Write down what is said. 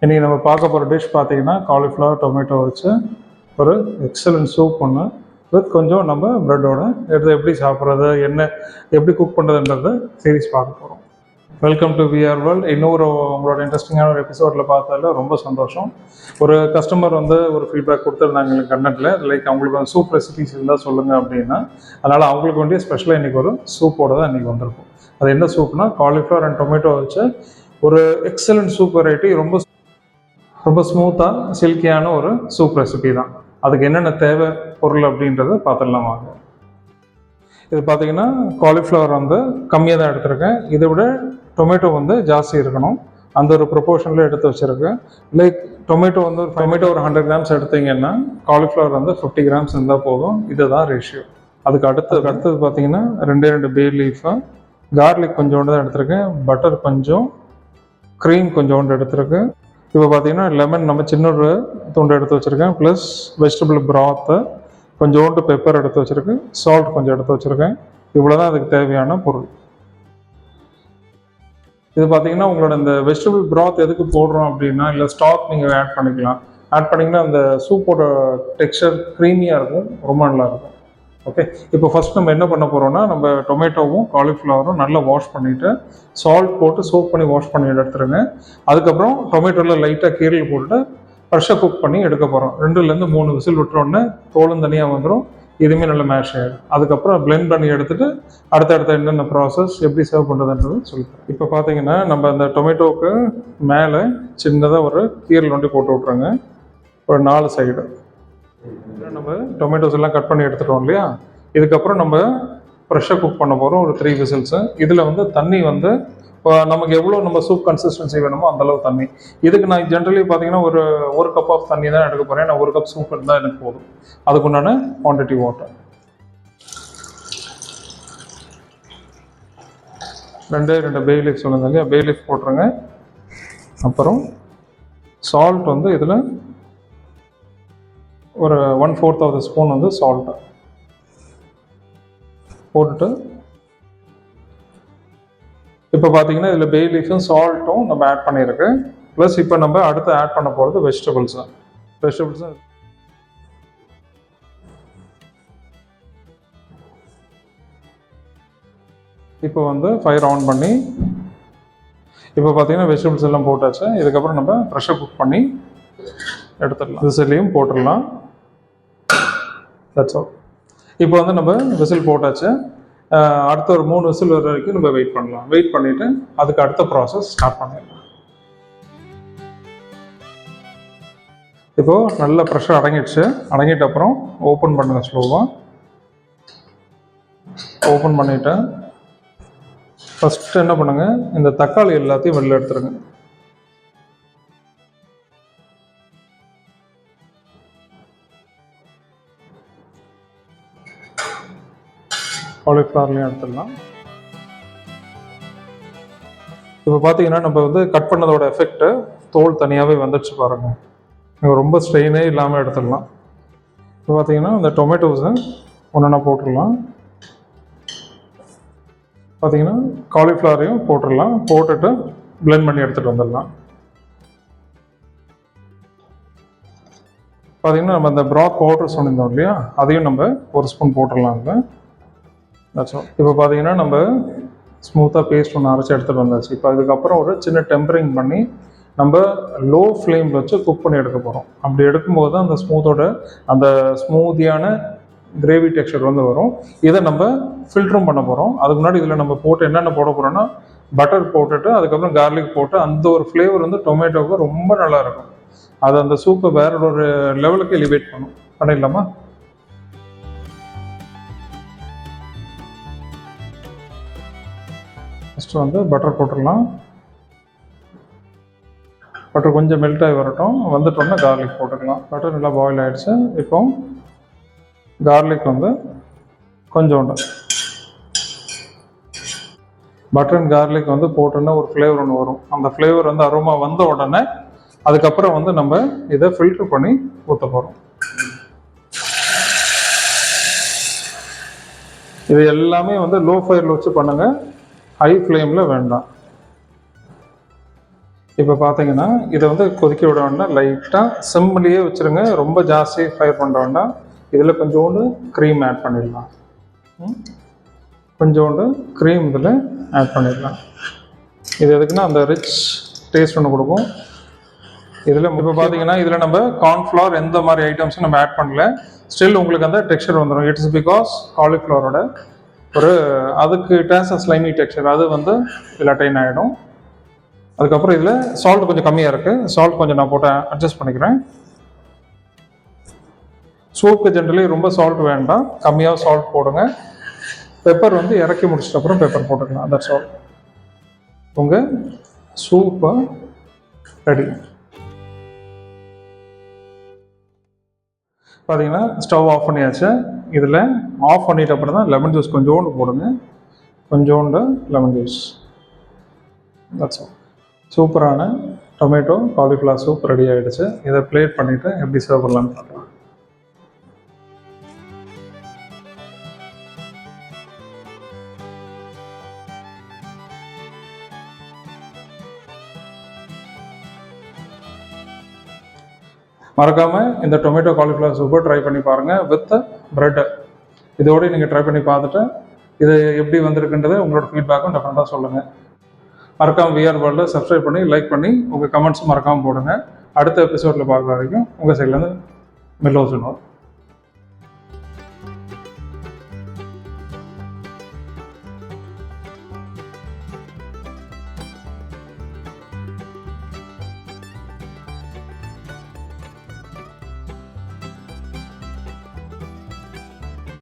இன்றைக்கி நம்ம பார்க்க போகிற டிஷ் பார்த்தீங்கன்னா காலிஃப்ளவர் டொமேட்டோ வச்சு ஒரு எக்ஸலண்ட் சூப் ஒன்று வித் கொஞ்சம் நம்ம ப்ரெட்டோட எடுத்து எப்படி சாப்பிட்றது என்ன எப்படி குக் பண்ணுறதுன்றத சீரீஸ் பார்க்க போகிறோம். Welcome to VR world. இன்னொரு உங்களோட இன்ட்ரெஸ்டிங்கான ஒரு எபிசோடில் பார்த்ததில் ரொம்ப சந்தோஷம். ஒரு கஸ்டமர் ஒரு ஃபீட்பேக் கொடுத்துருந்தாங்க எங்களுக்கு கண்டென்ட்டில், லைக் அவங்களுக்கு வந்து சூப் ரெசிபிஸ் இருந்தால் சொல்லுங்கள் அப்படின்னா. அதனால் அவங்களுக்கு வேண்டிய ஸ்பெஷலாக இன்றைக்கி ஒரு சூப்போடு தான் இன்றைக்கி வந்திருக்கும். அது என்ன சூப்னா காலிஃப்ளவர் அண்ட் டொமேட்டோ வச்சு ஒரு எக்ஸலண்ட் சூப் வெரைட்டி, ரொம்ப ஸ்மூத்தாக சில்கியான ஒரு சூப் ரெசிபி தான். அதுக்கு என்னென்ன தேவை பொருள் அப்படின்றத பார்த்துடலாம் வாங்க. இது பார்த்தீங்கன்னா காலிஃப்ளவர் கம்மியாக தான் எடுத்திருக்கேன். இதை விட டொமேட்டோ ஜாஸ்தி இருக்கணும், அந்த ஒரு ப்ரொபோர்ஷனில் எடுத்து வச்சுருக்கேன். லைக் டொமேட்டோ ஒரு 100 கிராம்ஸ் எடுத்தீங்கன்னா காலிஃப்ளவர் 50 கிராம்ஸ் இருந்தால் போதும். இதுதான் ரேஷியோ. அதுக்கு அடுத்தது பார்த்தீங்கன்னா 2 பே லீஃபு, கார்லிக் கொஞ்சோண்டு தான் எடுத்திருக்கேன், பட்டர் கொஞ்சம், க்ரீம் கொஞ்சோண்டு எடுத்திருக்கேன். இப்போ பார்த்தீங்கன்னா லெமன் நம்ம சின்ன ஒரு துண்டு எடுத்து வச்சுருக்கேன், ப்ளஸ் வெஜிடபிள் ப்ராத்து கொஞ்சோண்டு, பெப்பர் எடுத்து வச்சுருக்கேன், சால்ட் கொஞ்சம் எடுத்து வச்சுருக்கேன். இவ்வளோ தான் அதுக்கு தேவையான பொருள். இது பார்த்தீங்கன்னா உங்களோட இந்த வெஜிடபிள் ப்ராத் எதுக்கு போடுறோம் அப்படின்னா, இல்லை ஸ்டாக் நீங்கள் ஆட் பண்ணிக்கலாம். ஆட் பண்ணிங்கன்னா அந்த சூப்போட டெக்ஸ்சர் க்ரீமியாக இருக்கும், ரொம்ப நல்லாயிருக்கும். ஓகே, இப்போ ஃபஸ்ட் நம்ம என்ன பண்ண போகிறோம்னா, நம்ம டொமேட்டோவும் காலிஃப்ளவரும் நல்லா வாஷ் பண்ணிவிட்டு சால்ட் போட்டு சோப் பண்ணி வாஷ் பண்ணி எடுத்துருங்க. அதுக்கப்புறம் டொமேட்டோவில் லைட்டாக கீரல் போட்டு ஃப்ரெஷ்ஷாக குக் பண்ணி எடுக்க போகிறோம். 2-3 விசில் விட்டுறோன்னே தோலும் தனியாக வந்துடும், இதுவுமே நல்லா மேஷ் ஆகிடும். அதுக்கப்புறம் பிளெண்ட் பண்ணி எடுத்துகிட்டு அடுத்தடுத்த என்னென்ன ப்ராசஸ் எப்படி சர்வ் பண்ணுறதுன்றது சொல்லித்தரேன். இப்போ பார்த்தீங்கன்னா நம்ம அந்த டொமேட்டோவுக்கு மேலே சின்னதாக ஒரு கீரல் ஒண்டி போட்டு விட்ருங்க, ஒரு 4 சைடு. நம்ம டொமேட்டோஸ் எல்லாம் கட் பண்ணி எடுத்துட்டோம் இல்லையா, இதுக்கப்புறம் நம்ம ஃப்ரெஷ்ஷாக குக் பண்ண போகிறோம் ஒரு 3 விசில்ஸு. இதில் தண்ணி நமக்கு எவ்வளோ நம்ம சூப் கன்சிஸ்டன்சி வேணுமோ அந்தளவு தண்ணி. இதுக்கு நான் ஜென்ரலி பார்த்தீங்கன்னா ஒரு கப் ஆஃப் தண்ணி தான் எடுக்க போகிறேன். நான் 1 கப் சூப் இருந்தால் எனக்கு போதும். அதுக்குண்டான குவான்டிட்டி வாட்டர். 2 பே லீஃப் சொல்லுங்க இல்லையா, பே லீஃப் போட்டுருங்க. அப்புறம் சால்ட் இதில் ஒரு 1/4 ஆஃப் த ஸ்பூன் சால்ட்டு போட்டுட்டு, இப்போ பார்த்தீங்கன்னா இதில் பே லீஃபும் சால்ட்டும் நம்ம ஆட் பண்ணியிருக்கு. ப்ளஸ் இப்போ நம்ம அடுத்து ஆட் பண்ண போகிறது வெஜிடபிள்ஸும். இப்போ ஃபயர் ஆன் பண்ணி, இப்போ பார்த்தீங்கன்னா வெஜிடபிள்ஸ் எல்லாம் போட்டாச்சு. இதுக்கப்புறம் நம்ம ப்ரெஷர் குக் பண்ணி எடுத்துடலாம். விசிலையும் போட்டுடலாம். That's all. இப்போ நம்ம விசில் போட்டாச்சு. அடுத்த ஒரு 3 விசில் வர வரைக்கும் நம்ம வெயிட் பண்ணலாம். வெயிட் பண்ணிவிட்டு அதுக்கு அடுத்த ப்ராசஸ் ஸ்டார்ட் பண்ணிடலாம். இப்போது நல்ல ப்ரெஷர் அடங்கிட்ட அப்புறம் ஓப்பன் பண்ணுங்கள். ஸ்லோவாக ஓப்பன் பண்ணிவிட்டு ஃபஸ்ட்டு என்ன பண்ணுங்கள், இந்த தக்காளி எல்லாத்தையும் வெளில எடுத்துருங்க. காலிஃப்ளவர்லையும் எடுத்துடலாம். இப்போ பார்த்தீங்கன்னா நம்ம கட் பண்ணதோட எஃபெக்ட்டு தோல் தனியாகவே வந்துடுச்சு பாருங்கள். நீங்கள் ரொம்ப ஸ்ட்ரெயினே இல்லாமல் எடுத்துடலாம். இப்போ பார்த்தீங்கன்னா இந்த டொமேட்டோஸை ஒன்றா போட்டுடலாம். பார்த்தீங்கன்னா காலிஃப்ளவரையும் போட்டுடலாம். போட்டுட்டு பிளெண்ட் பண்ணி எடுத்துகிட்டு வந்துடலாம். பார்த்தீங்கன்னா நம்ம அந்த ப்ராத் பவுடர் சொன்னிருந்தோம் இல்லையா, அதையும் நம்ம 1 ஸ்பூன் போட்டுடலாம். இப்போ பார்த்தீங்கன்னா நம்ம ஸ்மூத்தாக பேஸ்ட் ஒன்று அரைச்சி எடுத்துகிட்டு வந்தாச்சு. இப்போ அதுக்கப்புறம் ஒரு சின்ன டெம்பரிங் பண்ணி நம்ம லோ ஃப்ளேமில் வச்சு குக் பண்ணி எடுக்க போகிறோம். அப்படி எடுக்கும்போது தான் அந்த ஸ்மூத்தியான கிரேவி டெக்ஸ்சர் வரும். இதை நம்ம ஃபில்டரும் பண்ண போகிறோம். அதுக்கு முன்னாடி இதில் நம்ம போட்டு என்னென்ன போட போகிறோன்னா, பட்டர் போட்டுட்டு அதுக்கப்புறம் கார்லிக் போட்டு அந்த ஒரு ஃப்ளேவர் டொமேட்டோவுக்கு ரொம்ப நல்லாயிருக்கும். அது அந்த சூப்பை வேற ஒரு லெவலுக்கு எலிவேட் பண்ணிடலாமா? ஃபஸ்ட்டு பட்டர் போட்டுடலாம். பட்டர் கொஞ்சம் மெல்ட் ஆகி வரட்டும். வந்துட்டோம்னா கார்லிக் போட்டுக்கலாம். பட்டர் நல்லா பாயில் ஆகிடுச்சு. இப்போ கார்லிக் கொஞ்சோண்டு, பட்டர் அண்ட் கார்லிக் போட்டோன்னா ஒரு ஃப்ளேவர் ஒன்று வரும். அந்த ஃப்ளேவர் அரோமா வந்த உடனே அதுக்கப்புறம் நம்ம இதை ஃபில்டர் பண்ணி ஊற்ற போகிறோம். இது எல்லாமே லோ ஃபயரில் வச்சு பண்ணுங்கள், ஹை ஃப்ளேமில் வேண்டாம். இப்போ பார்த்தீங்கன்னா இதை வந்து கொதிக்க விட வேண்டாம், லைட்டாக சிம்லேயே வச்சுருங்க, ரொம்ப ஜாஸ்தி ஃப்ரை பண்ண வேண்டாம். இதில் கொஞ்சோண்டு க்ரீம் ஆட் பண்ணிடலாம். கொஞ்சோண்டு க்ரீம் இதில் ஆட் பண்ணிடலாம். இது எதுக்குன்னா அந்த ரிச் டேஸ்ட் ஒன்று கொடுக்கும். இதில் இப்போ பார்த்தீங்கன்னா இதில் நம்ம கார்ன்ஃப்ளவர் எந்த மாதிரி ஐட்டம்ஸும் நம்ம ஆட் பண்ணல, ஸ்டில் உங்களுக்கு அந்த டெக்ஸ்சர் வந்துடும். இட்ஸ் பிகாஸ் காலிஃப்ளவரோட ஒரு அதுக்கு டேஸ் ஸ்லைமி டெக்ஸ்சர் அது வந்து இதில் அட்டைன் ஆகிடும். அதுக்கப்புறம் இதில் சால்ட் கொஞ்சம் கம்மியாக இருக்குது, சால்ட் கொஞ்சம் நான் போட்டு அட்ஜஸ்ட் பண்ணிக்கிறேன். சூப்புக்கு ஜென்ரலி ரொம்ப சால்ட் வேண்டாம், கம்மியாக சால்ட் போடுங்க. பெப்பர் வந்து இறக்கி முடிச்சிட்ட அப்புறம் பெப்பர் போட்டுக்கலாம். That's all. உங்கள் சூப்பை ரெடி. பார்த்தீங்கன்னா ஸ்டவ் ஆஃப் பண்ணியாச்சு. இதில் ஆஃப் பண்ணிட்ட அப்புறம் தான் லெமன் ஜூஸ் கொஞ்சோண்டு போடுங்க, கொஞ்சோண்டு லெமன் ஜூஸ். That's all. சூப்பரான டொமேட்டோ காலிஃப்ளவர் சூப் ரெடி ஆகிடுச்சு. இதை பிளேட் பண்ணிவிட்டு எப்படி சர்வ் பண்ணலான்னு பார்க்கலாம். மறக்காமல் இந்த டொமேட்டோ காலிஃப்ளவர் சூப்பை ட்ரை பண்ணி பாருங்கள் வித் ப்ரெட்டு. இதோடு நீங்கள் ட்ரை பண்ணி பார்த்துட்டு இது எப்படி வந்திருக்குன்றதை உங்களோட ஃபீட்பேக்கும் டெஃபரெண்ட்டாக சொல்லுங்கள். மறக்காமல் விஆர் வேர்ல்டை சப்ஸ்கிரைப் பண்ணி லைக் பண்ணி உங்கள் கமெண்ட்ஸும் மறக்காமல் போடுங்க. அடுத்த எபிசோடில் பார்க்குற வரைக்கும் உங்கள் சைட்லேருந்து மெல்லோ சொல்லுவோம்.